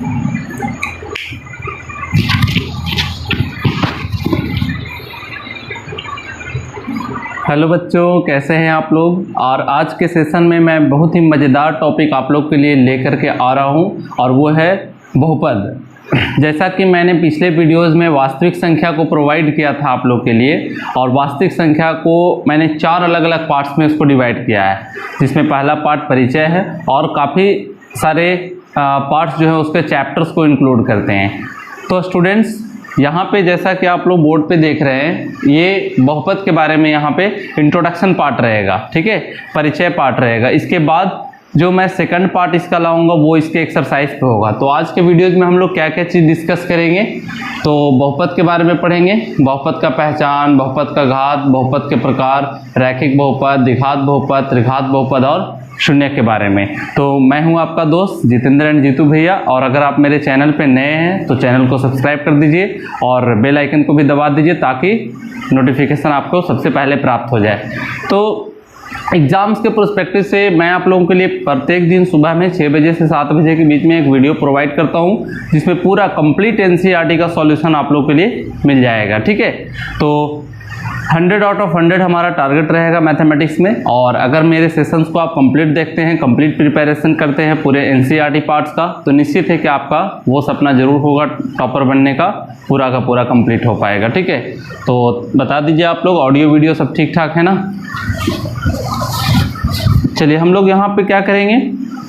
Hello बच्चों, कैसे हैं आप लोग। और आज के सेशन में मैं बहुत ही मज़ेदार टॉपिक आप लोग के लिए लेकर के आ रहा हूं और वो है बहुपद। जैसा कि मैंने पिछले वीडियोस में वास्तविक संख्या को प्रोवाइड किया था आप लोग के लिए, और वास्तविक संख्या को मैंने 4 अलग अलग पार्ट्स में उसको डिवाइड किया है, जिसमें पहला पार्ट परिचय है और काफ़ी सारे पार्ट्स जो है उसके चैप्टर्स को इंक्लूड करते हैं। तो स्टूडेंट्स, यहाँ पे जैसा कि आप लोग बोर्ड पे देख रहे हैं, ये बहुपद के बारे में यहाँ पे इंट्रोडक्शन पार्ट रहेगा, ठीक है, परिचय पार्ट रहेगा। इसके बाद जो मैं सेकंड पार्ट इसका लाऊंगा वो इसके एक्सरसाइज पे होगा। तो आज के वीडियोज में हम लोग क्या क्या चीज़ डिस्कस करेंगे, तो बहुपद के बारे में पढ़ेंगे, बहुपद का पहचान, बहुपद का घात, बहुपद के प्रकार, रैखिक बहुपद, द्विघात बहुपद, त्रिघात बहुपद और शून्य के बारे में। तो मैं हूं आपका दोस्त जितेंद्र एंड जीतू भैया, और अगर आप मेरे चैनल पे नए हैं तो चैनल को सब्सक्राइब कर दीजिए और बेल आइकन को भी दबा दीजिए ताकि नोटिफिकेशन आपको सबसे पहले प्राप्त हो जाए। तो एग्जाम्स के पर्सपेक्टिव से मैं आप लोगों के लिए प्रत्येक दिन सुबह में 6 बजे से 7 बजे के बीच में एक वीडियो प्रोवाइड करता हूं, जिसमें पूरा कंप्लीट एनसीईआरटी का सॉल्यूशन आप लोगों के लिए मिल जाएगा, ठीक है। तो 100 आउट ऑफ 100 हमारा टारगेट रहेगा मैथमेटिक्स में। और अगर मेरे सेशंस को आप कंप्लीट देखते हैं, कंप्लीट प्रिपरेशन करते हैं पूरे एनसीईआरटी पार्ट्स का, तो निश्चित है कि आपका वो सपना जरूर होगा टॉपर बनने का, पूरा का पूरा कंप्लीट हो पाएगा, ठीक है। तो बता दीजिए आप लोग, ऑडियो वीडियो सब ठीक ठाक है ना। चलिए हम लोग यहाँ पे क्या करेंगे,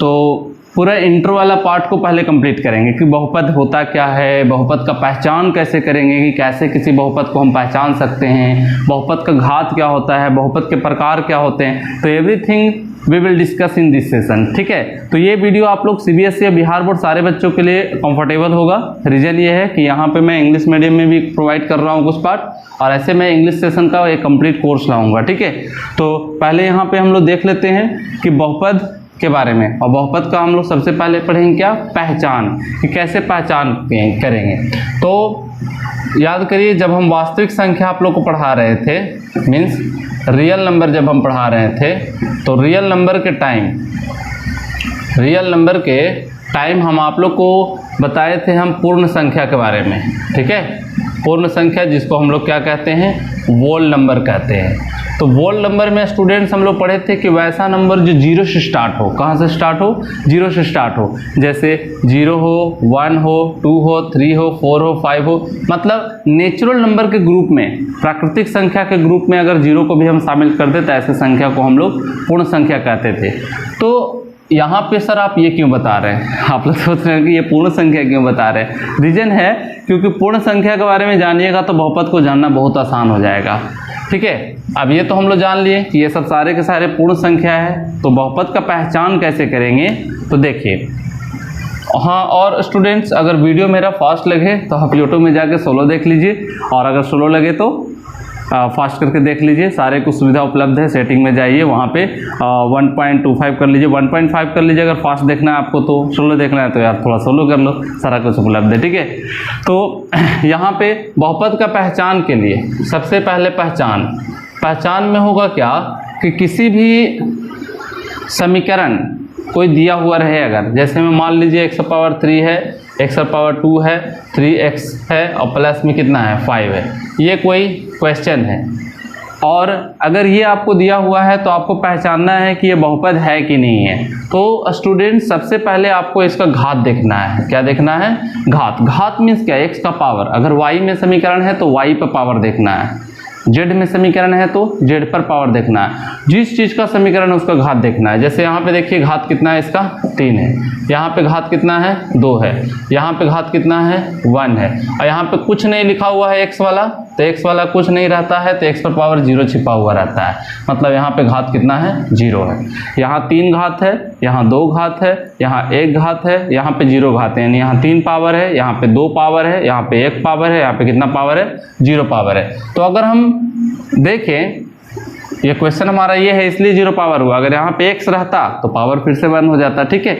तो पूरा इंट्रो वाला पार्ट को पहले कंप्लीट करेंगे कि बहुपद होता क्या है, बहुपद का पहचान कैसे करेंगे, कि कैसे किसी बहुपद को हम पहचान सकते हैं, बहुपद का घात क्या होता है, बहुपद के प्रकार क्या होते हैं। तो everything we will discuss in this session, ठीक है। तो ये वीडियो आप लोग सीबीएसई या बिहार बोर्ड सारे बच्चों के लिए कंफर्टेबल होगा। रीजन ये है कि यहाँ पे मैं इंग्लिश मीडियम में भी प्रोवाइड कर रहा हूँ कुछ पार्ट, और ऐसे मैं इंग्लिश सेशन का एक कंप्लीट कोर्स लाऊंगा, ठीक है। तो पहले यहाँ पे हम लोग देख लेते हैं कि बहुपद के बारे में, और बहुपद का हम लोग सबसे पहले पढ़ेंगे क्या, पहचान, कि कैसे पहचान करेंगे। तो याद करिए, जब हम वास्तविक संख्या आप लोग को पढ़ा रहे थे, मीन्स रियल नंबर जब हम पढ़ा रहे थे, तो रियल नंबर के टाइम हम आप लोग को बताए थे हम पूर्ण संख्या के बारे में, ठीक है। पूर्ण संख्या जिसको हम लोग क्या कहते हैं, वोल नंबर कहते हैं। तो वोल नंबर में स्टूडेंट्स हम लोग पढ़े थे कि वैसा नंबर जो 0 से स्टार्ट हो। कहाँ से स्टार्ट हो, 0 से स्टार्ट हो। जैसे 0 हो, 1 हो, 2 हो, 3 हो, 4 हो, 5 हो, मतलब नेचुरल नंबर के ग्रुप में, प्राकृतिक संख्या के ग्रुप में अगर 0 को भी हम शामिल कर देते, ऐसे संख्या को हम लोग पूर्ण संख्या कहते थे। तो यहाँ पे सर आप ये क्यों बता रहे हैं, आप लोग सोच रहे हैं कि ये पूर्ण संख्या क्यों बता रहे हैं। रीजन है क्योंकि पूर्ण संख्या के बारे में जानिएगा तो बहुपद को जानना बहुत आसान हो जाएगा, ठीक है। अब ये तो हम लोग जान लिए कि ये सब सारे के सारे पूर्ण संख्या है। तो बहुपद का पहचान कैसे करेंगे, तो देखिए, हाँ, और स्टूडेंट्स अगर वीडियो मेरा फास्ट लगे तो आप यूट्यूब में जाके सोलो देख लीजिए, और अगर स्लो लगे तो फास्ट करके देख लीजिए। सारे कुछ सुविधा उपलब्ध है, सेटिंग में जाइए, वहाँ पे 1.25 कर लीजिए, 1.5 कर लीजिए। अगर फास्ट देखना है आपको तो, स्लो देखना है तो यार थोड़ा स्लो कर लो, सारा कुछ उपलब्ध है, ठीक है। तो यहाँ पे बहुपद का पहचान के लिए सबसे पहले पहचान में होगा क्या, कि किसी भी समीकरण कोई दिया हुआ रहे, अगर जैसे में मान लीजिए x पावर 3 है, x पावर 2 है, 3x है और प्लस में कितना है 5 है, ये कोई क्वेश्चन है। और अगर ये आपको दिया हुआ है तो आपको पहचानना है कि ये बहुपद है कि नहीं है। तो स्टूडेंट सबसे पहले आपको इसका घात देखना है। क्या देखना है, घात मीन्स क्या, x का पावर। अगर y में समीकरण है तो y पर पावर देखना है, z में समीकरण है तो z पर पावर देखना है। जिस चीज़ का समीकरण है उसका घात देखना है। जैसे यहाँ पे देखिए घात कितना है इसका, 3 है। यहाँ पे घात कितना है, 2 है। यहाँ पे घात कितना है, 1 है। और यहाँ पे कुछ नहीं लिखा हुआ है x वाला, तो x वाला कुछ नहीं रहता है, तो x पर पावर 0 छिपा हुआ रहता है। मतलब यहाँ पे घात कितना है, 0 है। यहाँ 3 घात है, यहाँ 2 घात है, यहाँ 1 घात है, यहाँ पे 0 घात है, यानी यहाँ 3 पावर है, यहाँ पे 2 पावर है, यहाँ पे 1 पावर है, यहाँ पे कितना पावर है, 0 पावर है। तो अगर हम देखें, ये क्वेश्चन हमारा ये है इसलिए 0 पावर हुआ। अगर यहाँ पे x रहता तो पावर फिर से 1 हो जाता, ठीक है।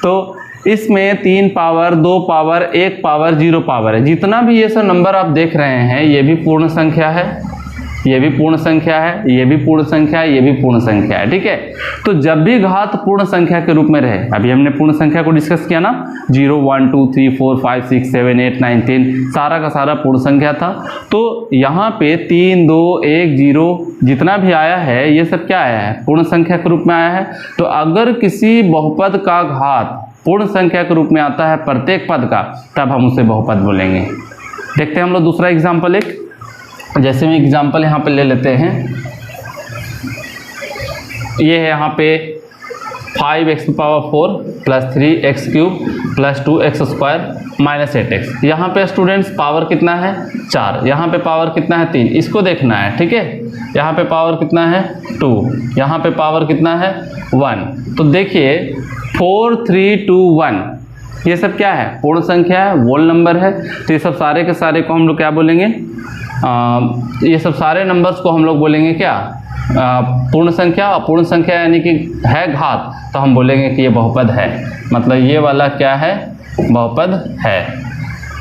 तो इसमें 3 पावर, 2 पावर, 1 पावर, 0 पावर है। जितना भी ये सब नंबर आप देख रहे हैं ये भी पूर्ण संख्या है, ये भी पूर्ण संख्या है, ये भी पूर्ण संख्या है, ये भी पूर्ण संख्या है, ठीक है। तो जब भी घात पूर्ण संख्या के रूप में रहे, अभी हमने पूर्ण संख्या को डिस्कस किया ना, 0 1 2 3 4 5 6 7 8 9 10 सारा का सारा पूर्ण संख्या था। तो यहाँ पे 3 2 1 0 जितना भी आया है ये सब क्या आया है, पूर्ण संख्या के रूप में आया है। तो अगर किसी बहुपद का घात पूर्ण संख्या के रूप में आता है प्रत्येक पद का, तब हम उसे बहुपद बोलेंगे। देखते हैं हम लोग दूसरा एग्जाम्पल एक, जैसे में एग्जाम्पल यहाँ पे ले लेते हैं। ये है यहाँ पे 5x⁴ plus 3x³ plus 2x² minus 8x। यहाँ पे स्टूडेंट्स पावर कितना है 4, यहाँ पे पावर कितना है 3, इसको देखना है, ठीक है। यहाँ पे पावर कितना है 2, यहाँ पे पावर कितना है 1। तो देखिए 4 3 2 1 ये सब क्या है, पूर्ण संख्या है, वोल नंबर है। तो ये सब सारे के सारे को हम लोग क्या बोलेंगे, ये सब सारे नंबर्स को हम लोग बोलेंगे क्या, पूर्ण संख्या। और पूर्ण संख्या यानी कि है घात, तो हम बोलेंगे कि ये बहुपद है, मतलब ये वाला क्या है, बहुपद है।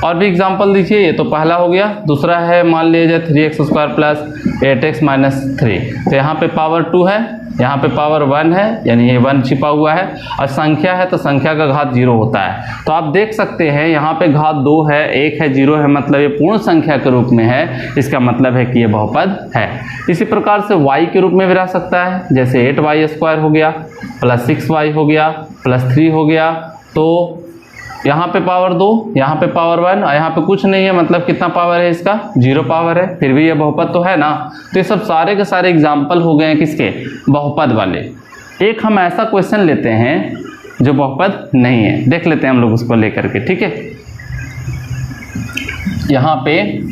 और भी एग्जांपल देखिए, ये तो पहला हो गया। दूसरा है, मान लीजिए 3x² प्लस 8x माइनस 3। तो यहाँ पे पावर 2 है, यहाँ पे पावर 1 है, यानी ये 1 छिपा हुआ है। और संख्या है तो संख्या का घात 0 होता है। तो आप देख सकते हैं यहाँ पे घात 2 है, 1 है, 0 है, मतलब ये पूर्ण संख्या के रूप में है। इसका मतलब है कि ये बहुपद है। इसी प्रकार से y के रूप में भी रह सकता है, जैसे 8y² हो गया प्लस 6y हो गया प्लस 3 हो गया। तो यहाँ पे पावर 2, यहाँ पे पावर 1 और यहाँ पे कुछ नहीं है, मतलब कितना पावर है इसका, 0 पावर है, फिर भी ये बहुपद तो है ना। तो ये सब सारे के सारे एग्जाम्पल हो गए हैं किसके, बहुपद वाले। एक हम ऐसा क्वेश्चन लेते हैं जो बहुपद नहीं है, देख लेते हैं हम लोग उसको लेकर के, ठीक है। यहाँ पे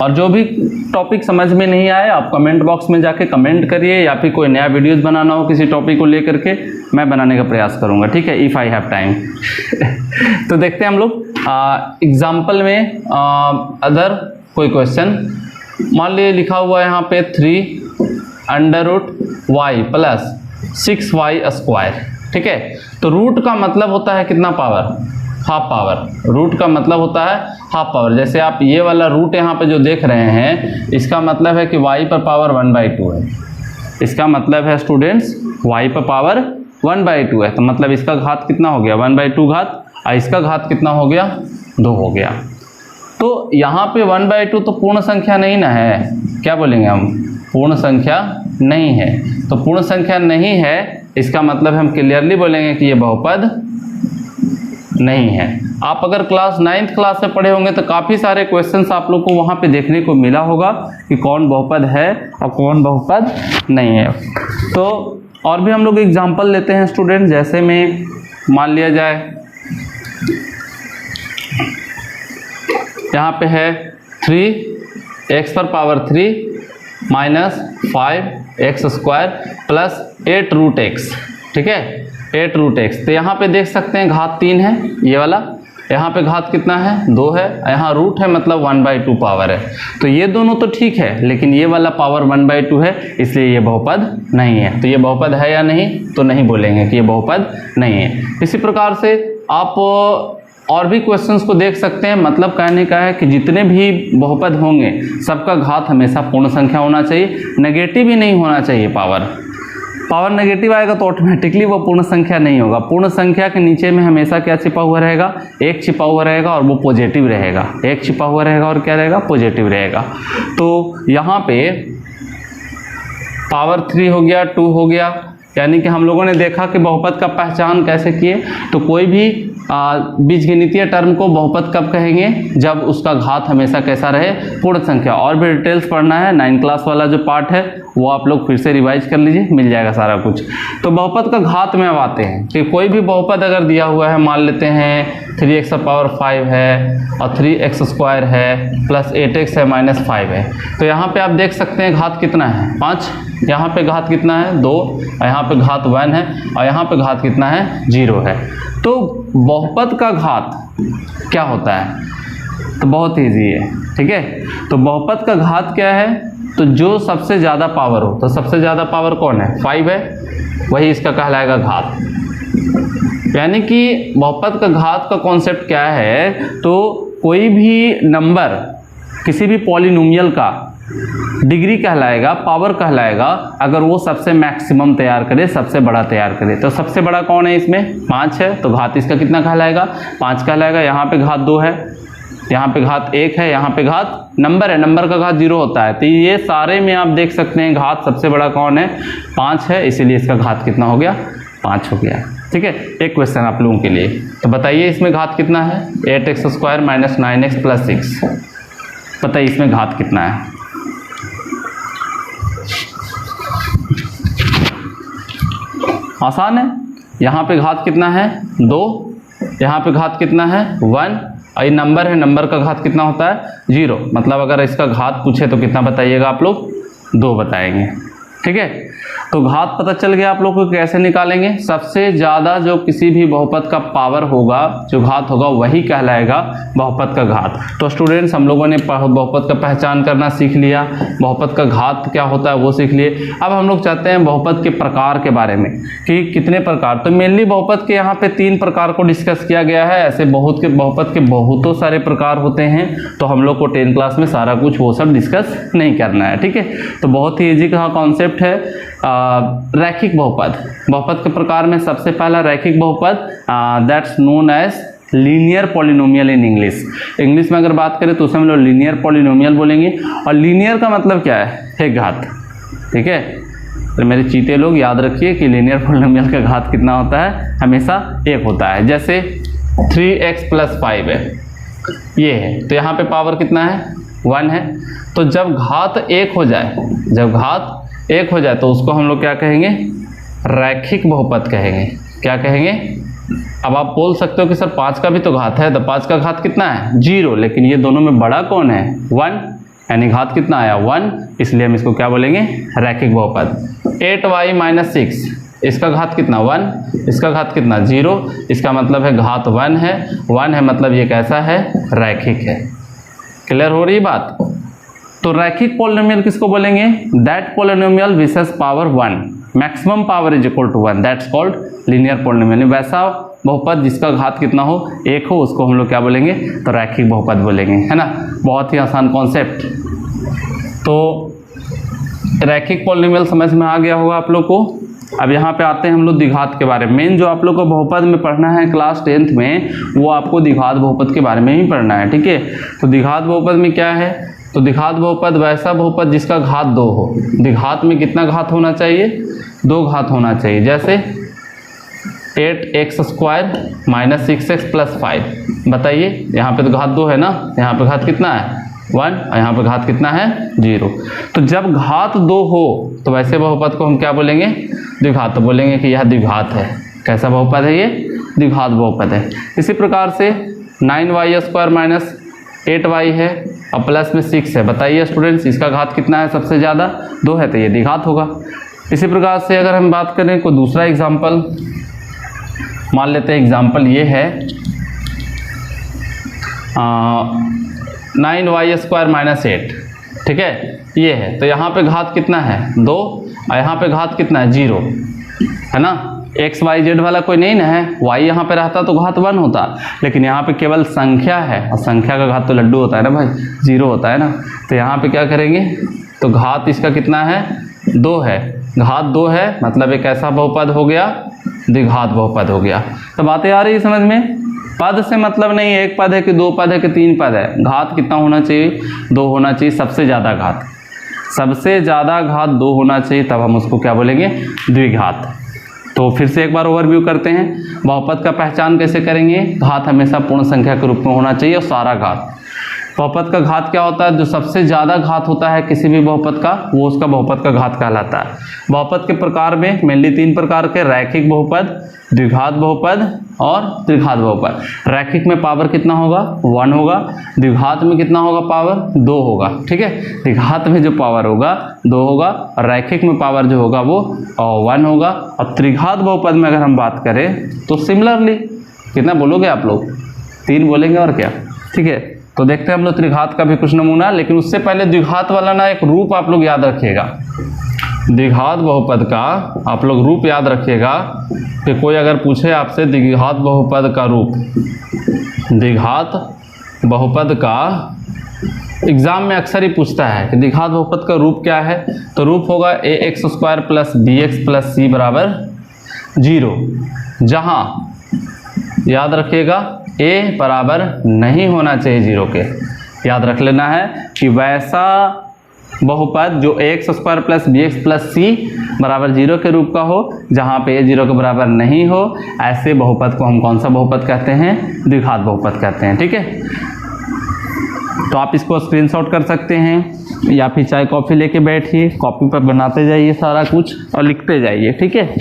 और जो भी टॉपिक समझ में नहीं आए आप कमेंट बॉक्स में जाके कमेंट करिए, या फिर कोई नया वीडियोस बनाना हो किसी टॉपिक को लेकर के, मैं बनाने का प्रयास करूंगा, ठीक है, इफ़ आई हैव टाइम। तो देखते हैं हम लोग एग्जाम्पल में अदर कोई क्वेश्चन। मान लीजिए लिखा हुआ है यहाँ पे 3√y प्लस 6y², ठीक है। तो रूट का मतलब होता है कितना पावर, हाफ पावर। रूट का मतलब होता है हाफ पावर। जैसे आप ये वाला रूट यहाँ पे जो देख रहे हैं, इसका मतलब है कि y पर पावर 1/2 है। इसका मतलब है स्टूडेंट्स y पर पावर 1/2 है। तो मतलब इसका घात कितना हो गया, 1/2 घात, और इसका घात कितना हो गया, 2 हो गया। तो यहाँ पे 1/2 तो पूर्ण संख्या नहीं ना है, क्या बोलेंगे हम, पूर्ण संख्या नहीं है। तो पूर्ण संख्या नहीं है, इसका मतलब हम क्लियरली बोलेंगे कि ये बहुपद नहीं है। आप अगर क्लास 9th क्लास में पढ़े होंगे तो काफ़ी सारे क्वेश्चंस आप लोग को वहाँ पे देखने को मिला होगा कि कौन बहुपद है और कौन बहुपद नहीं है। तो और भी हम लोग एग्जांपल लेते हैं स्टूडेंट, जैसे में मान लिया जाए यहाँ पे है 3x³ minus 5x² plus 8√x, ठीक है, 8√x। तो यहाँ पे देख सकते हैं घात 3 है ये वाला, यहाँ पे घात कितना है 2 है, यहाँ रूट है मतलब 1/2 पावर है। तो ये दोनों तो ठीक है, लेकिन ये वाला पावर 1/2 है, इसलिए ये बहुपद नहीं है। तो ये बहुपद है या नहीं, तो नहीं बोलेंगे कि ये बहुपद नहीं है। इसी प्रकार से आप और भी क्वेश्चंस को देख सकते हैं। मतलब कहने का है कि जितने भी बहुपद होंगे सबका घात हमेशा पूर्ण संख्या होना चाहिए, नेगेटिव ही नहीं होना चाहिए। पावर नेगेटिव आएगा तो ऑटोमेटिकली वो पूर्ण संख्या नहीं होगा। पूर्ण संख्या के नीचे में हमेशा क्या छिपा हुआ रहेगा, एक छिपा हुआ रहेगा और वो पॉजिटिव रहेगा। एक छिपा हुआ रहेगा और क्या रहेगा, पॉजिटिव रहेगा। तो यहाँ पे पावर 3 हो गया, 2 हो गया, यानी कि हम लोगों ने देखा कि बहुपद का पहचान कैसे किए। तो कोई भी बीजगणितीय टर्म को बहुपद कब कहेंगे, जब उसका घात हमेशा कैसा रहे, पूर्ण संख्या। और भी डिटेल्स पढ़ना है, 9 क्लास वाला जो पार्ट है वो आप लोग फिर से रिवाइज कर लीजिए, मिल जाएगा सारा कुछ। तो बहुपद का घात में अब आते हैं कि कोई भी बहुपद अगर दिया हुआ है, मान लेते हैं 3x⁵ है और 3x² है प्लस 8x है माइनस 5 है। तो यहाँ पे आप देख सकते हैं घात कितना है 5, यहाँ पे घात कितना है 2, और यहाँ पे घात 1 है, और यहाँ पे घात कितना है 0 है। तो बहुपद का घात क्या होता है, तो बहुत ईजी है, ठीक है। तो बहुपद का घात क्या है, तो जो सबसे ज़्यादा पावर हो, तो सबसे ज़्यादा पावर कौन है, 5 है, वही इसका कहलाएगा घात। यानी कि बहुपद का घात का कॉन्सेप्ट क्या है, तो कोई भी नंबर किसी भी पॉलिनोमियल का डिग्री कहलाएगा, पावर कहलाएगा अगर वो सबसे मैक्सिमम तैयार करे, सबसे बड़ा तैयार करे। तो सबसे बड़ा कौन है इसमें? 5 है, तो घात इसका कितना कहलाएगा? 5 कहलाएगा। यहाँ पे घात 2 है, यहाँ पे घात 1 है, यहाँ पे घात नंबर है, नंबर का घात 0 होता है। तो ये सारे में आप देख सकते हैं घात सबसे बड़ा कौन है? 5 है, इसीलिए इसका घात कितना हो गया? 5 हो गया। ठीक है, एक क्वेश्चन आप लोगों के लिए, तो बताइए इसमें घात कितना है? 8x² - 9x + 6। बताइए इसमें घात कितना है? आसान है। यहाँ पे घात कितना है? 2, यहाँ पे घात कितना है? 1, और ये नंबर है, नंबर का घात कितना होता है? 0। मतलब अगर इसका घात पूछे तो कितना बताइएगा आप लोग? 2 बताएंगे। ठीक है, तो घात पता चल गया आप लोग को कैसे निकालेंगे। सबसे ज़्यादा जो किसी भी बहुपद का पावर होगा, जो घात होगा, वही कहलाएगा बहुपद का घात। तो स्टूडेंट्स, हम लोगों ने बहुपद का पहचान करना सीख लिया, बहुपद का घात क्या होता है वो सीख लिए। अब हम लोग चाहते हैं बहुपद के प्रकार के बारे में, कि कितने प्रकार। तो मेनली बहुपद के यहाँ पे 3 प्रकार को डिस्कस किया गया है। ऐसे बहुपद के बहुतों सारे प्रकार होते हैं, तो हम लोग को 10 क्लास में सारा कुछ वो सब डिस्कस नहीं करना है। ठीक है, तो बहुत ही ईजी का कॉन्सेप्ट है रैखिक बहुपद। बहुपद के प्रकार में सबसे पहला रैखिक बहुपद, that's known as linear polynomial in English. English में अगर बात करें तो उसे हम लोग लीनियर पॉलिनोमियल बोलेंगे। और लीनियर का मतलब क्या है? एक घात। ठीक है, तो मेरे चीते लोग याद रखिए कि लीनियर पॉलिनोमियल का घात कितना होता है? हमेशा 1 होता है। जैसे 3x + 5 है, ये है, तो यहाँ पे पावर कितना है? 1 है। तो जब घात 1 हो जाए, जब घात 1 हो जाए तो उसको हम लोग क्या कहेंगे? रैखिक बहुपद कहेंगे। क्या कहेंगे? अब आप बोल सकते हो कि सर 5 का भी तो घात है, तो 5 का घात कितना है? 0। लेकिन ये दोनों में बड़ा कौन है? 1, यानी घात कितना आया? 1, इसलिए हम इसको क्या बोलेंगे? रैखिक बहुपद। 8y - 6, इसका घात कितना? 1, इसका घात कितना? 0। इसका मतलब है घात 1 है, 1 है, मतलब ये कैसा है? रैखिक है। क्लियर हो रही बात? तो रैखिक पॉलिनोमियल किसको बोलेंगे? That polynomial which has power 1, maximum power is equal to 1, that's called linear polynomial. वैसा बहुपद जिसका घात कितना हो? 1 हो, उसको हम लोग क्या बोलेंगे? तो रैखिक बहुपद बोलेंगे, है ना। बहुत ही आसान कॉन्सेप्ट। तो रैखिक पॉलिनोमियल समझ में आ गया होगा आप लोग को। अब यहाँ पे आते हैं हम लोग द्विघात के बारे में। मेन जो आप लोग को बहुपद में पढ़ना है क्लास 10th में, वो आपको द्विघात बहुपद के बारे में ही पढ़ना है। ठीक है, तो द्विघात बहुपद में क्या है? तो द्विघात बहुपद वैसा बहुपद जिसका घात 2 हो। द्विघात में कितना घात होना चाहिए? 2 घात होना चाहिए। जैसे 8x² - 6x + 5। बताइए, यहाँ पे तो घात 2 है ना, यहाँ पे घात कितना है? 1, और यहाँ पे घात कितना है? 0। तो जब घात 2 हो तो वैसे बहुपद को हम क्या बोलेंगे? द्विघात। तो बोलेंगे कि यह द्विघात है। कैसा बहुपद है ये? द्विघात बहुपद है। इसी प्रकार से 9y² - 8y है, और प्लस में 6 है। बताइए स्टूडेंट्स, इसका घात कितना है? सबसे ज़्यादा 2 है, तो ये द्विघात होगा। इसी प्रकार से अगर हम बात करें कोई दूसरा एग्जाम्पल, मान लेते हैं एग्जाम्पल ये है 9y² - 8। ठीक है, ये है, तो यहाँ पे घात कितना है? 2, और यहाँ पे घात कितना है? 0, है ना। एक्स वाई जेड वाला कोई नहीं ना है, वाई यहाँ पे रहता तो घात 1 होता, लेकिन यहाँ पे केवल संख्या है, और संख्या का घात तो लड्डू होता है ना भाई, 0 होता है ना। तो यहाँ पे क्या करेंगे? तो घात इसका कितना है? 2 है। घात 2 है, मतलब एक ऐसा बहुपद हो गया, द्विघात बहुपद हो गया। तो बातें आ रही है समझ में? पद से मतलब नहीं है एक पद है कि 2 पद है कि 3 पद है। घात कितना होना चाहिए? 2 होना चाहिए, सबसे ज़्यादा घात। सबसे ज़्यादा घात 2 होना चाहिए, तब हम उसको क्या बोलेंगे? द्विघात। तो फिर से एक बार ओवरव्यू करते हैं, बहुपद का पहचान कैसे करेंगे? घात हमेशा पूर्ण संख्या के रूप में होना चाहिए, और सारा घात। बहुपद का घात क्या होता है? जो सबसे ज़्यादा घात होता है किसी भी बहुपद का, वो उसका बहुपद का घात कहलाता है। बहुपद के प्रकार में मेनली 3 प्रकार के: रैखिक बहुपद, द्विघात बहुपद और त्रिघात बहुपद। रैखिक में पावर कितना होगा? 1 होगा। द्विघात में कितना होगा? पावर 2 होगा। ठीक है, द्विघात में जो पावर होगा 2 होगा, और रैखिक में पावर जो होगा वो 1 होगा। और त्रिघात बहुपद में अगर हम बात करें तो सिमिलरली कितना बोलोगे आप लोग? 3 बोलेंगे और क्या। ठीक है, तो देखते हैं हम लोग त्रिघात का भी कुछ नमूना, लेकिन उससे पहले द्विघात वाला ना एक रूप आप लोग याद रखिएगा। द्विघात बहुपद का आप लोग रूप याद रखिएगा कि कोई अगर पूछे आपसे द्विघात बहुपद का रूप, द्विघात बहुपद का एग्जाम में अक्सर ही पूछता है कि द्विघात बहुपद का रूप क्या है, तो रूप होगा ax² plus bx plus c बराबर 0, जहाँ याद रखिएगा a बराबर नहीं होना चाहिए 0 के। याद रख लेना है कि वैसा बहुपद जो ax² plus bx plus c बराबर 0 के रूप का हो, जहाँ पे a 0 के बराबर नहीं हो, ऐसे बहुपद को हम कौन सा बहुपद कहते हैं, द्विघात बहुपद कहते हैं। ठीक है, तो आप इसको स्क्रीनशॉट कर सकते हैं या फिर चाय कॉफ़ी लेके बैठिए, कॉपी पर बनाते जाइए सारा कुछ और लिखते जाइए। ठीक है,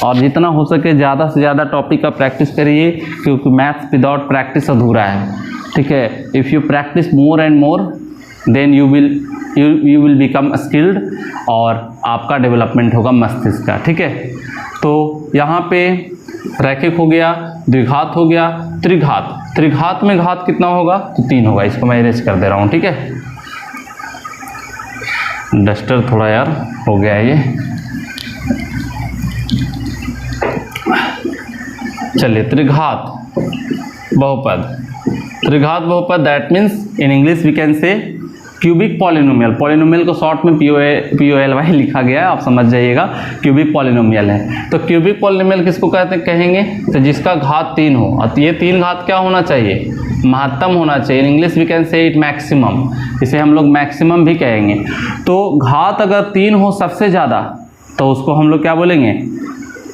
और जितना हो सके ज़्यादा से ज़्यादा टॉपिक का प्रैक्टिस करिए, क्योंकि मैथ्स विदाउट प्रैक्टिस अधूरा है। ठीक है, if you practice more and more than you will become skilled, और आपका डेवलपमेंट होगा मस्तिष्क का। ठीक है, तो यहाँ पे रैखिक हो गया, द्विघात हो गया, त्रिघात। त्रिघात में घात कितना होगा, तो 3 होगा। इसको मैं इरेज कर दे रहा हूँ। ठीक है, डस्टर थोड़ा यार हो गया है ये। चलिए, त्रिघात बहुपद। त्रिघात बहुपद that means in English we can say cubic polynomial. Polynomial को शॉर्ट में POLY लिखा गया है, आप समझ जाइएगा, क्यूबिक पॉलिनोमियल है। तो क्यूबिक पॉलिनोमियल किसको कहेंगे, तो जिसका घात 3 हो, और ये 3 घात क्या होना चाहिए, महत्तम होना चाहिए। In English we can say it maximum, इसे हम लोग मैक्सिमम भी कहेंगे। तो घात अगर 3 हो सबसे ज़्यादा, तो उसको हम लोग क्या बोलेंगे,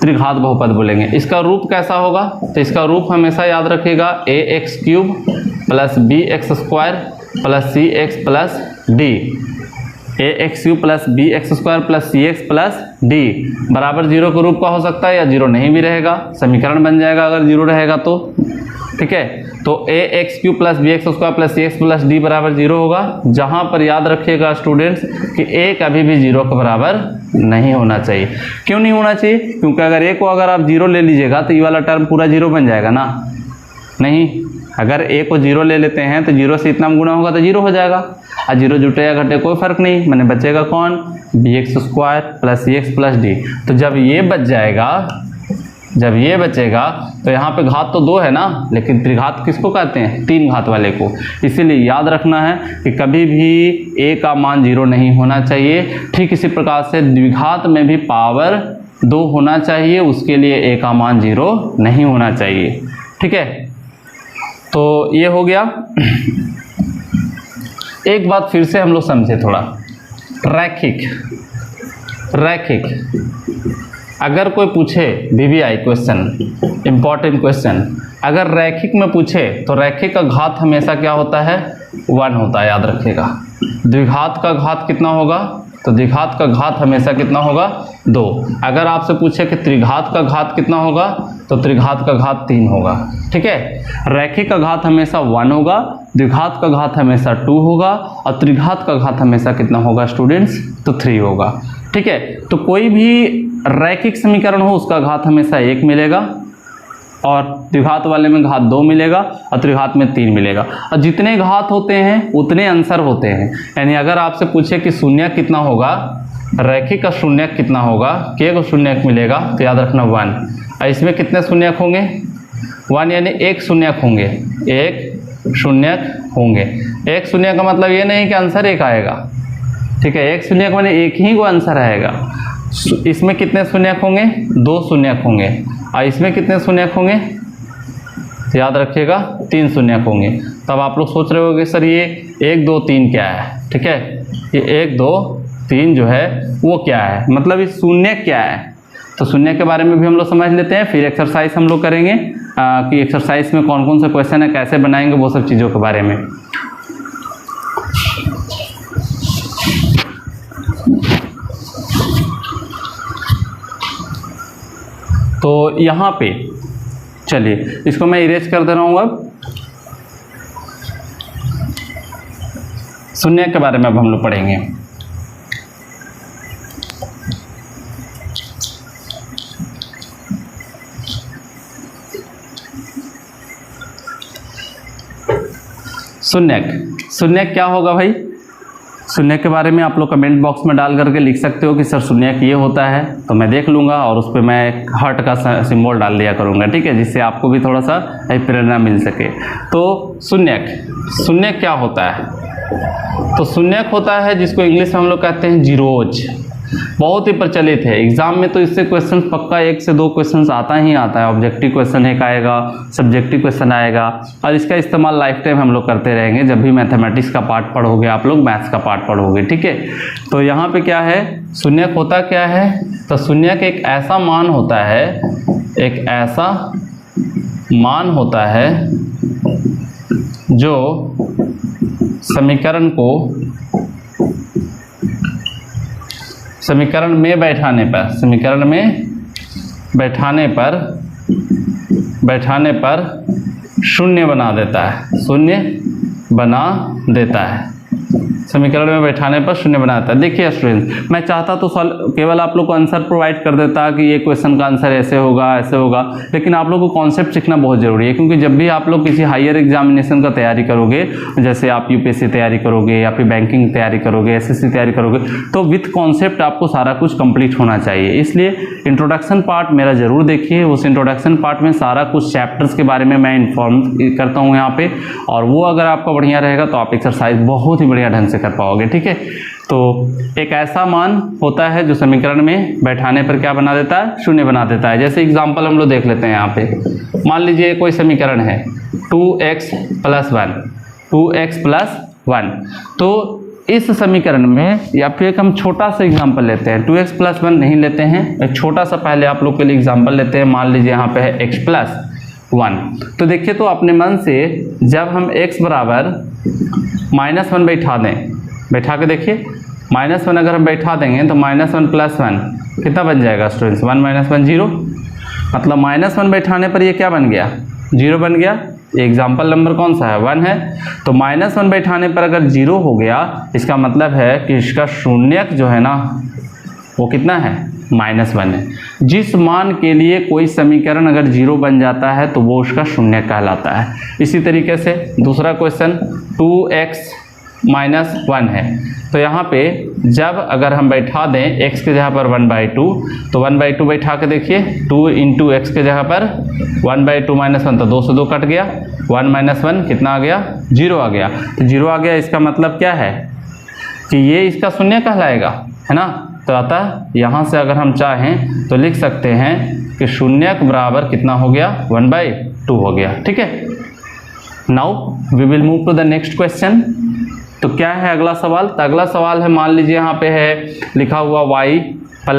त्रिघात बहुपद बोलेंगे। इसका रूप कैसा होगा, तो इसका रूप हमेशा याद रखिएगा ax³ plus bx² plus cx plus d। ax³ plus bx² plus cx plus d बराबर 0 के रूप का हो सकता है, या 0 नहीं भी रहेगा, समीकरण बन जाएगा अगर 0 रहेगा तो। ठीक है, तो ax³ plus bx² plus cx plus d बराबर 0 होगा, जहाँ पर याद रखिएगा स्टूडेंट्स कि a कभी भी 0 के बराबर नहीं होना चाहिए। क्यों नहीं होना चाहिए, क्योंकि अगर a को अगर आप 0 ले लीजिएगा तो ये वाला टर्म पूरा 0 बन जाएगा ना, नहीं। अगर a को 0 ले लेते हैं तो 0 से इतना गुना होगा तो 0 हो जाएगा, और 0 जुटे या घटे कोई फर्क नहीं, मैंने बचेगा कौन, bx² plus cx plus d। तो जब ये बच जाएगा, जब ये बचेगा, तो यहाँ पे घात तो 2 है ना, लेकिन त्रिघात किसको कहते हैं, 3 घात वाले को। इसीलिए याद रखना है कि कभी भी a का मान 0 नहीं होना चाहिए। ठीक इसी प्रकार से द्विघात में भी पावर 2 होना चाहिए, उसके लिए a का मान 0 नहीं होना चाहिए। ठीक है, तो ये हो गया। एक बात फिर से हम लोग समझे थोड़ा, रैखिक। रैखिक अगर कोई पूछे VBI क्वेश्चन, इंपॉर्टेंट क्वेश्चन, अगर रैखिक में पूछे तो रैखिक का घात हमेशा क्या होता है, 1 होता है, याद रखिएगा। द्विघात का घात कितना होगा, तो द्विघात का घात हमेशा कितना होगा, 2। अगर आपसे पूछे कि त्रिघात का घात कितना होगा, तो त्रिघात का घात 3 होगा। ठीक है, रैखिक का घात हमेशा 1 होगा, द्विघात का घात हमेशा 2 होगा, और त्रिघात का घात हमेशा कितना होगा स्टूडेंट्स, तो 3 होगा। ठीक है, तो कोई भी रैखिक समीकरण हो उसका घात हमेशा 1 मिलेगा, और द्विघात वाले में घात 2 मिलेगा, और त्रिघात में 3 मिलेगा। और जितने घात होते हैं उतने आंसर होते हैं। यानी अगर आपसे पूछे कि शून्यक कितना होगा, रैखिक का शून्यक कितना होगा, k को शून्यक मिलेगा, तो याद रखना 1। और इसमें कितने शून्यक होंगे, 1, यानी 1 शून्यक होंगे, 1 शून्यक होंगे। 1 शून्यक का मतलब ये नहीं कि आंसर 1 आएगा। ठीक है, 1 शून्यक माने 1 ही को आंसर आएगा। इसमें कितने शून्यक होंगे, 2 शून्यक होंगे, और इसमें कितने शून्यक होंगे, तो याद रखिएगा 3 शून्यक होंगे। तब आप लोग सोच रहे होंगे सर ये 1 2 3 क्या है। ठीक है, ये 1 2 3 जो है वो क्या है, मतलब ये शून्य क्या है। तो शून्य के बारे में भी हम लोग समझ लेते हैं, फिर एक्सरसाइज हम लोग करेंगे कि एक्सरसाइज में कौन कौन से क्वेश्चन है, कैसे बनाएंगे, वो सब चीज़ों के बारे में। तो यहाँ पे चलिए इसको मैं इरेज कर दे रहा हूँ। अब शून्य के बारे में अब हम लोग पढ़ेंगे। शून्यक, शून्यक क्या होगा भाई, शून्य के बारे में आप लोग कमेंट बॉक्स में डाल करके लिख सकते हो कि सर शून्य ये होता है, तो मैं देख लूँगा और उस पर मैं एक हार्ट का सिंबल डाल दिया करूँगा, ठीक है, जिससे आपको भी थोड़ा सा प्रेरणा मिल सके। तो शून्य क्या होता है? तो शून्यक होता है जिसको इंग्लिश में हम लोग कहते हैं जीरोज। बहुत ही प्रचलित है, एग्जाम में तो इससे क्वेश्चन पक्का 1 से 2 क्वेश्चन आता ही आता है। ऑब्जेक्टिव क्वेश्चन एक आएगा, सब्जेक्टिव क्वेश्चन आएगा, और इसका इस्तेमाल लाइफ टाइम हम लोग करते रहेंगे। जब भी मैथमेटिक्स का पार्ट पढ़ोगे आप लोग, मैथ्स का पार्ट पढ़ोगे, ठीक है। तो यहाँ पे क्या है, शून्यक होता क्या है? तो शून्यक एक ऐसा मान होता है, एक ऐसा मान होता है जो समीकरण में बैठाने पर शून्य बना देता है, समीकरण में बैठाने पर शून्य बना देता है। देखिए स्टूडेंट्स, मैं चाहता तो केवल आप लोग को आंसर प्रोवाइड कर देता कि ये क्वेश्चन का आंसर ऐसे होगा, लेकिन आप लोग को कॉन्सेप्ट सीखना बहुत जरूरी है, क्योंकि जब भी आप लोग किसी हायर एग्जामिनेशन का तैयारी करोगे, जैसे आप यूपीएससी तैयारी करोगे या फिर बैंकिंग तैयारी करोगे, एसएससी तैयारी करोगे, तो विथ कॉन्सेप्ट आपको सारा कुछ कंप्लीट होना चाहिए। इसलिए इंट्रोडक्शन पार्ट मेरा जरूर देखिए। उस इंट्रोडक्शन पार्ट में सारा कुछ चैप्टर्स के बारे में मैं इन्फॉर्म करता हूँ यहाँ पे, और वो अगर आपका बढ़िया रहेगा तो आप एक्सरसाइज बहुत ही बढ़िया ढंग से कर पाओगे, ठीक है। तो एक ऐसा मान होता है जो समीकरण में बैठाने पर क्या बना देता है, शून्य बना देता है। जैसे एग्जांपल हम लोग देख लेते हैं यहाँ पे। मान लीजिए कोई समीकरण है 2x + 1, तो इस समीकरण में, या फिर एक हम छोटा सा एग्जांपल लेते हैं, 2x + 1 नहीं लेते हैं, एक छोटा सा पहले आप लोग के लिए एग्जांपल लेते हैं। मान लीजिए यहाँ पे है x + 1। तो देखिए, तो अपने मन से जब हम x बराबर -1 बैठा के देखिए, -1 अगर हम बैठा देंगे तो -1 + 1 कितना बन जाएगा स्टूडेंट्स? 1 - 1 0, मतलब -1 बैठाने पर ये क्या बन गया? 0 बन गया। एग्जाम्पल नंबर कौन सा है? 1 है। तो -1 बैठाने पर अगर 0 हो गया, इसका मतलब है कि इसका शून्यक जो है ना, वो कितना है? -1 है। जिस मान के लिए कोई समीकरण अगर 0 बन जाता है तो वो उसका शून्यक कहलाता है। इसी तरीके से दूसरा क्वेश्चन 2x - 1 है, तो यहाँ पे जब अगर हम बैठा दें x के जगह पर 1/2, तो 1/2 बैठा के देखिए, 2 × x के जगह पर 1/2 - 1, तो 2 से 2 कट गया, 1 - 1 कितना आ गया? 0 आ गया। तो 0 आ गया, इसका मतलब क्या है कि ये इसका शून्य कहलाएगा, है ना। तो अतः यहाँ से अगर हम चाहें तो लिख सकते हैं कि शून्यक बराबर कितना हो गया? 1/2 हो गया, ठीक है। Now we will move to the next question. तो क्या है अगला सवाल? तो अगला सवाल है, मान लीजिए यहाँ पे है लिखा हुआ y +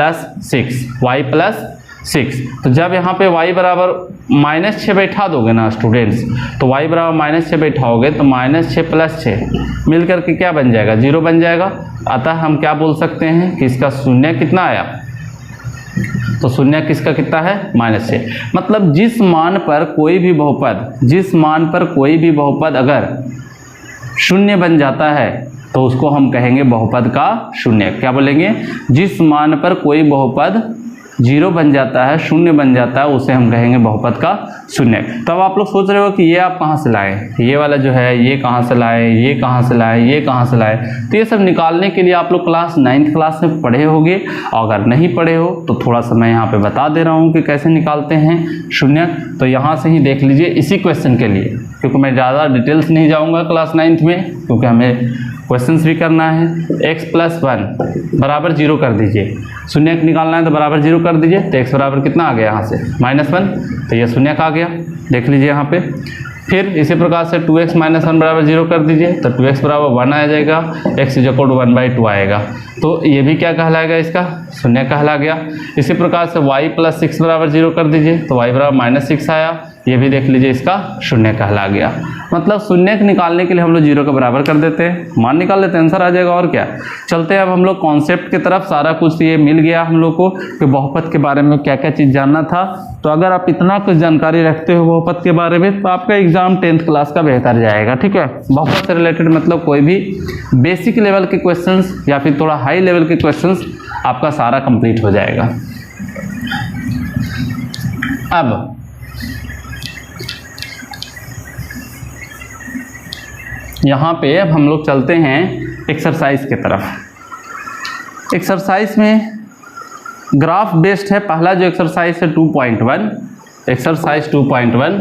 6। तो जब यहाँ पे y बराबर -6 बैठा दोगे ना स्टूडेंट्स, तो y बराबर -6 बैठाओगे तो -6 + 6 मिलकर के क्या बन जाएगा? 0 बन जाएगा। अतः हम क्या बोल सकते हैं कि इसका शून्य कितना आया? तो शून्य किसका कितना है? -6। मतलब जिस मान पर कोई भी बहुपद अगर शून्य बन जाता है तो उसको हम कहेंगे बहुपद का शून्यक। क्या बोलेंगे? जिस मान पर कोई बहुपद 0 बन जाता है, शून्य बन जाता है, उसे हम कहेंगे बहुपद का शून्यक। तब आप लोग सोच रहे हो कि ये आप कहाँ से लाएं, ये वाला जो है ये कहाँ से लाएं, ये कहाँ से लाएं, ये कहाँ से लाएं। तो ये सब निकालने के लिए आप लोग क्लास 9th क्लास में पढ़े होंगे, और अगर नहीं पढ़े हो तो थोड़ा सा मैं यहाँ पे बता दे रहा हूँ कि कैसे निकालते हैं शून्यक। तो यहाँ से ही देख लीजिए इसी क्वेश्चन के लिए, क्योंकि मैं ज़्यादा डिटेल्स नहीं जाऊँगा क्लास 9th में, क्योंकि हमें क्वेश्चंस भी करना है। x + 1 बराबर 0 कर दीजिए, शून्यक निकालना है तो बराबर 0 कर दीजिए। तो x बराबर कितना आ गया यहाँ से? -1, तो ये शून्यक आ गया, देख लीजिए यहाँ पे। फिर इसी प्रकार से 2x - 1 बराबर 0 कर दीजिए, तो 2x बराबर 1 आ जाएगा, x = 1/2 आएगा। तो ये भी क्या कहलाएगा? इसका शून्य कहला गया। इसी प्रकार से y + 6 बराबर 0 कर दीजिए, तो y बराबर -6 आया, ये भी देख लीजिए इसका शून्य कहला गया। मतलब शून्य निकालने के लिए हम लोग 0 के बराबर कर देते हैं, मान निकाल लेते हैं, आंसर आ जाएगा। और क्या, चलते हैं अब हम लोग कॉन्सेप्ट की तरफ। सारा कुछ ये मिल गया हम लोग को कि बहुपद के बारे में क्या क्या चीज़ जानना था। तो अगर आप इतना कुछ जानकारी रखते हो बहुपद के बारे में तो आपका एग्जाम 10th क्लास का बेहतर जाएगा, ठीक है। बहुपद से रिलेटेड मतलब कोई भी बेसिक लेवल के क्वेश्चंस या फिर थोड़ा हाई लेवल के क्वेश्चंस आपका सारा कंप्लीट हो जाएगा। अब यहाँ पे अब हम लोग चलते हैं एक्सरसाइज की तरफ। एक्सरसाइज में ग्राफ बेस्ड है। पहला जो एक्सरसाइज है 2.1, एक्सरसाइज 2.1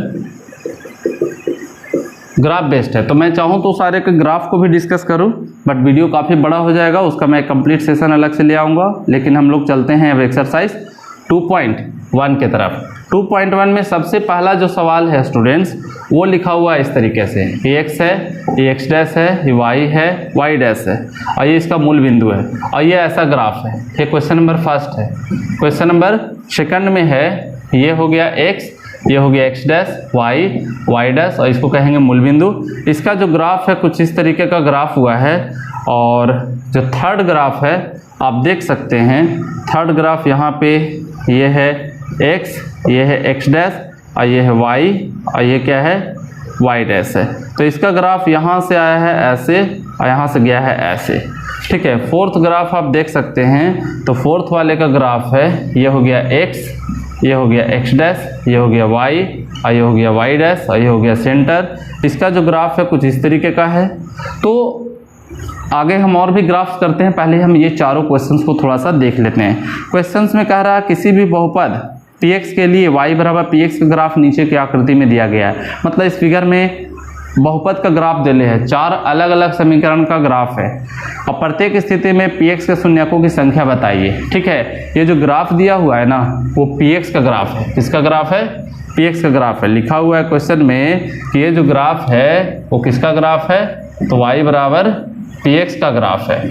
ग्राफ बेस्ड है। तो मैं चाहूँ तो सारे के ग्राफ को भी डिस्कस करूँ, बट वीडियो काफ़ी बड़ा हो जाएगा, उसका मैं कंप्लीट सेशन अलग से ले आऊँगा। लेकिन हम लोग चलते हैं अब एक्सरसाइज 2.1 की तरफ। 2.1 में सबसे पहला जो सवाल है स्टूडेंट्स, वो लिखा हुआ है इस तरीके से, ये x है, ये x डैश है, ये y है, y डैश है, और ये इसका मूल बिंदु है, और ये ऐसा ग्राफ है। ये क्वेश्चन नंबर फर्स्ट है। क्वेश्चन नंबर सेकंड में है, ये हो गया x, ये हो गया x डैश, y डैश, और इसको कहेंगे मूल बिंदु। इसका जो ग्राफ है कुछ इस तरीके का ग्राफ हुआ है। और जो थर्ड ग्राफ है आप देख सकते हैं, थर्ड ग्राफ यहाँ पे ये है x, ये है x डैश, और ये है y, और ये क्या है y डैश है। तो इसका ग्राफ यहाँ से आया है ऐसे, और यहाँ से गया है ऐसे, ठीक है। फोर्थ ग्राफ आप देख सकते हैं, तो फोर्थ वाले का ग्राफ है, ये हो गया x, ये हो गया x डैश, ये हो गया y, और ये हो गया y डैश, और ये हो गया सेंटर। इसका जो ग्राफ है कुछ इस तरीके का है। तो आगे हम और भी ग्राफ्स करते हैं, पहले हम ये चारों क्वेश्चंस को थोड़ा सा देख लेते हैं। क्वेश्चंस में कह रहा है किसी भी बहुपद px के लिए y बराबर px का ग्राफ नीचे की आकृति में दिया गया है। मतलब इस फिगर में बहुपद का ग्राफ दिले है, चार अलग अलग समीकरण का ग्राफ है, और प्रत्येक स्थिति में px के शून्यकों की संख्या बताइए, ठीक है। ये जो ग्राफ दिया हुआ है ना, वो px का ग्राफ है। किसका ग्राफ है? px का ग्राफ है। लिखा हुआ है क्वेश्चन में कि ये जो ग्राफ है वो किसका ग्राफ है, तो y बराबर px का ग्राफ है।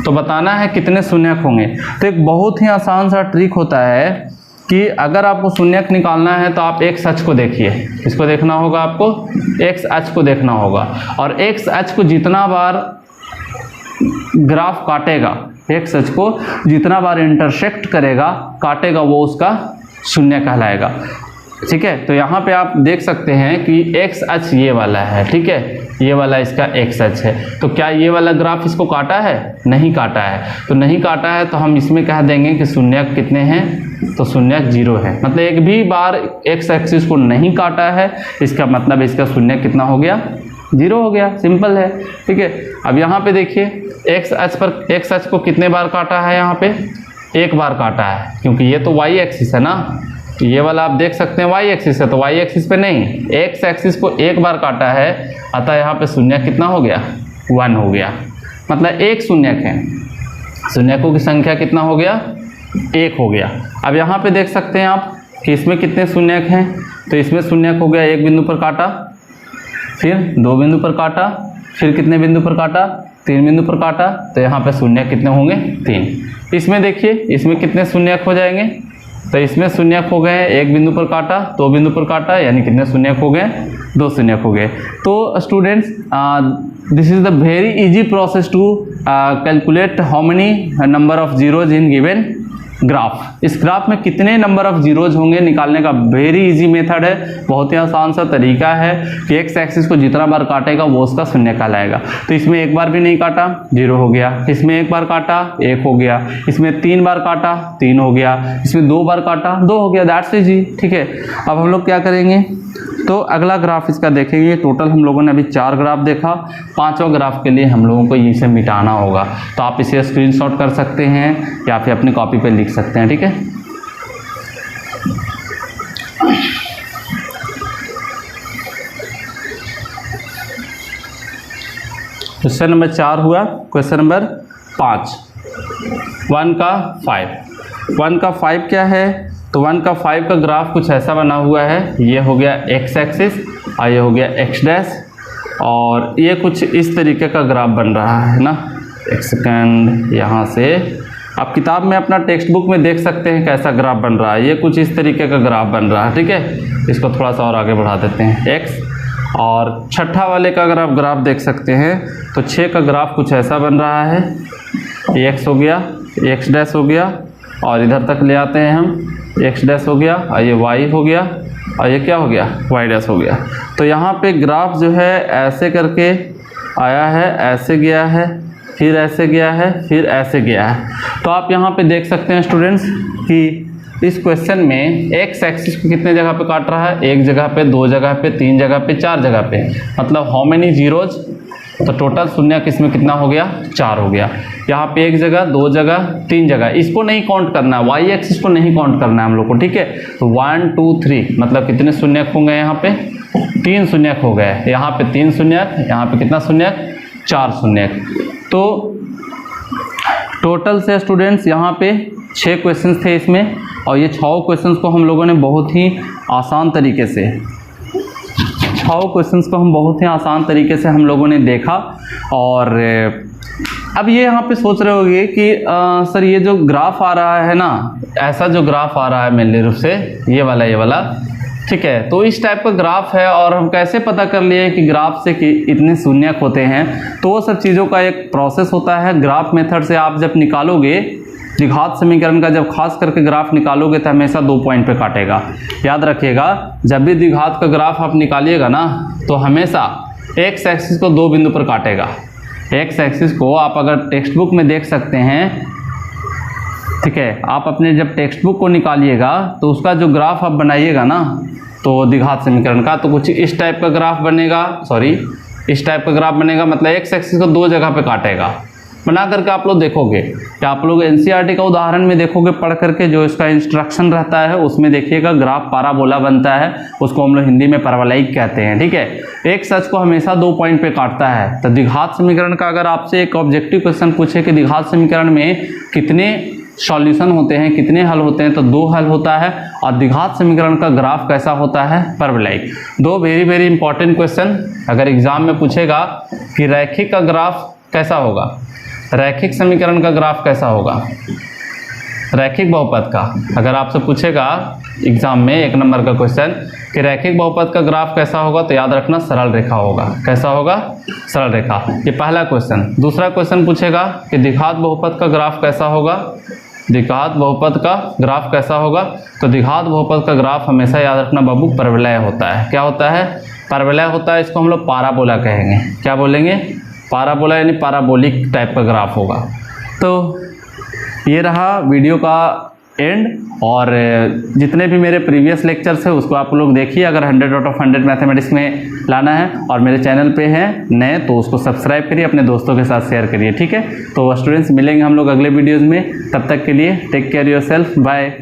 तो बताना है कितने शून्यक होंगे। तो एक बहुत ही आसान सा ट्रिक होता है कि अगर आपको शून्यक निकालना है तो आप x अक्ष को देखिए। इसको देखना होगा, आपको x अक्ष को देखना होगा, और x अक्ष को जितना बार ग्राफ काटेगा, x अक्ष को जितना बार इंटरसेक्ट करेगा, काटेगा, वो उसका शून्य कहलाएगा, ठीक है। तो यहाँ पे आप देख सकते हैं कि x अक्ष ये वाला है, ठीक है, ये वाला इसका x अक्ष है। तो क्या ये वाला ग्राफ इसको काटा है? नहीं काटा है। तो नहीं काटा है तो हम इसमें कह देंगे कि शून्यक कितने हैं, तो शून्यक 0 है। मतलब एक भी बार x एक्सिस को नहीं काटा है, इसका मतलब इसका शून्यक कितना हो गया? 0 हो गया। सिंपल है, ठीक है। अब यहाँ पे देखिए x अक्ष पर x अक्ष को कितने बार काटा है? यहाँ पे एक बार काटा है, क्योंकि ये तो y एक्सिस है ना। ये वाला आप देख सकते हैं y एक्सिस है, तो y एक्सिस पे नहीं, x एक्सिस को एक बार काटा है, अतः यहाँ पे शून्यक कितना हो गया? 1 हो गया। मतलब एक शून्यक है, शून्यकों की संख्या कितना हो गया? 1 हो गया। अब यहाँ पे देख सकते हैं आप कि इसमें कितने शून्यक हैं। तो इसमें शून्यक हो गया, एक बिंदु पर काटा, फिर 2 बिंदु पर काटा, फिर कितने बिंदु पर काटा? 3 बिंदु पर काटा। तो यहाँ पे शून्यक कितने होंगे? 3। इसमें देखिए, इसमें कितने शून्यक हो जाएंगे? तो इसमें शून्यक हो गए, एक बिंदु पर काटा, 2 बिंदु पर काटा, यानी कितने शून्यक हो गए? 2 शून्यक हो गए। तो students, this is the very easy process to calculate how many number of zeros in given graph. इस ग्राफ में कितने नंबर ऑफ जीरोज होंगे निकालने का वेरी इजी मेथड है, बहुत ही आसान सा तरीका है कि एक्स एक्सिस को जितना बार काटेगा वो उसका शून्य कहलाएगा। तो इसमें एक बार भी नहीं काटा, 0 हो गया। इसमें एक बार काटा, 1 हो गया। इसमें 3 बार काटा, 3 हो गया। इसमें 2 बार काटा, 2 हो गया। दैट्स इजी, ठीक है। अब हम लोग क्या करेंगे, तो अगला ग्राफ इसका देखेंगे। टोटल हम लोगों ने अभी 4 ग्राफ देखा, 5वां ग्राफ के लिए हम लोगों को इसे मिटाना होगा। तो आप इसे स्क्रीनशॉट कर सकते हैं या फिर अपनी कॉपी पे लिख सकते हैं, ठीक है। क्वेश्चन नंबर 4 हुआ। क्वेश्चन नंबर 5, 1 का 5। 1 का 5 क्या है, तो 1 का 5 का ग्राफ कुछ ऐसा बना हुआ है। ये हो गया x एक्सिस और ये हो गया x डैश, और ये कुछ इस तरीके का ग्राफ बन रहा है ना। एक सेकेंड, यहाँ से आप किताब में अपना टेक्स्ट बुक में देख सकते हैं कैसा ग्राफ बन रहा है। ये कुछ इस तरीके का ग्राफ बन रहा है, ठीक है। इसको थोड़ा सा और आगे बढ़ा देते हैं, x। और छठा वाले का अगर आप ग्राफ देख सकते हैं तो 6 का ग्राफ कुछ ऐसा बन रहा है। ये x हो गया, x डैश हो गया, और इधर तक ले आते हैं हम, x डैश हो गया, और ये y हो गया, और ये क्या हो गया? y डैश हो गया। तो यहाँ पे ग्राफ जो है ऐसे करके आया है, ऐसे गया है, फिर ऐसे गया है, फिर ऐसे गया है। तो आप यहाँ पे देख सकते हैं स्टूडेंट्स कि इस क्वेश्चन में x एक्सिस को कितने जगह पे काट रहा है? 1 जगह पे, 2 जगह पे, 3 जगह पे, 4 जगह पे। मतलब हाउ मेनी जीरोज तो टोटल शून्यक इसमें कितना हो गया, 4 हो गया। यहाँ पे 1 जगह, 2 जगह, 3 जगह, इसको नहीं काउंट करना है, वाई एक्सिस को नहीं काउंट करना है हम लोग को, ठीक है। तो 1 2 3 मतलब कितने शून्यक होंगे, यहाँ पे 3 शून्यक हो गए, यहाँ पे 3 शून्यक, यहाँ पे कितना शून्यक, 4 शून्यक। तो टोटल से स्टूडेंट्स यहाँ पे 6 क्वेश्चंस थे इसमें, और ये 6 क्वेश्चंस को हम लोगों ने बहुत ही आसान तरीके से, 6 क्वेश्चंस को हम बहुत ही आसान तरीके से हम लोगों ने देखा। और अब ये यहाँ पे सोच रहे होंगे कि सर ये जो ग्राफ आ रहा है ना, ऐसा जो ग्राफ आ रहा है मेनली रूप से ये वाला, ठीक है, तो इस टाइप का ग्राफ है, और हम कैसे पता कर लिए कि ग्राफ से कि इतने शून्यक होते हैं। तो वो सब चीज़ों का एक प्रोसेस होता है। ग्राफ मेथड से आप जब निकालोगे द्विघात समीकरण का, जब खास करके ग्राफ निकालोगे तो हमेशा 2 पॉइंट पे काटेगा। याद रखिएगा, जब भी द्विघात का ग्राफ आप निकालिएगा ना, तो हमेशा एक्स एक्सिस को 2 बिंदु पर काटेगा। एक्स एक्सिस को आप अगर टेक्स्ट बुक में देख सकते हैं, ठीक है, आप अपने जब टेक्स्ट बुक को निकालिएगा तो उसका जो ग्राफ आप बनाइएगा ना, तो द्विघात समीकरण का, तो कुछ इस टाइप का ग्राफ बनेगा, इस टाइप का ग्राफ बनेगा, मतलब एक्स एक्सिस को 2 जगह पे काटेगा। बना करके आप लोग देखोगे कि आप लोग एनसीईआरटी का उदाहरण में देखोगे पढ़ करके, जो इसका इंस्ट्रक्शन रहता है उसमें देखिएगा ग्राफ पाराबोला बनता है, उसको हम लोग हिंदी में पैराबोलाइक कहते हैं, ठीक है। एक सच को हमेशा 2 पॉइंट पे काटता है। तो द्विघात समीकरण का अगर आपसे एक ऑब्जेक्टिव क्वेश्चन पूछे कि द्विघात समीकरण में कितने सॉल्यूशन होते हैं, कितने हल होते हैं, तो 2 हल होता है। और द्विघात समीकरण का ग्राफ कैसा होता है, पैराबोलाइक। 2 वेरी इंपॉर्टेंट क्वेश्चन अगर एग्जाम में पूछेगा कि रैखिक का ग्राफ कैसा होगा, रैखिक समीकरण का ग्राफ कैसा होगा, रैखिक बहुपद का अगर आपसे पूछेगा एग्जाम में 1 नंबर का क्वेश्चन कि रैखिक बहुपद का ग्राफ कैसा होगा, तो याद रखना सरल रेखा होगा। कैसा होगा, सरल रेखा। ये पहला क्वेश्चन। दूसरा क्वेश्चन पूछेगा कि द्विघात बहुपद का ग्राफ कैसा होगा, द्विघात बहुपद का ग्राफ कैसा होगा, तो द्विघात बहुपद का ग्राफ हमेशा याद रखना बाबू परवलय होता है। क्या होता है, परवलय होता है। इसको हम लोग पाराबोला कहेंगे। क्या बोलेंगे, पाराबोला, यानी पाराबोलिक टाइप का ग्राफ होगा। तो ये रहा वीडियो का एंड, और जितने भी मेरे प्रीवियस लेक्चर्स है उसको आप लोग देखिए अगर 100 आउट ऑफ 100 मैथमेटिक्स में लाना है। और मेरे चैनल पे हैं नए तो उसको सब्सक्राइब करिए, अपने दोस्तों के साथ शेयर करिए, ठीक है। तो स्टूडेंट्स मिलेंगे हम लोग अगले वीडियोज़ में, तब तक के लिए टेक केयर योरसेल्फ, बाय।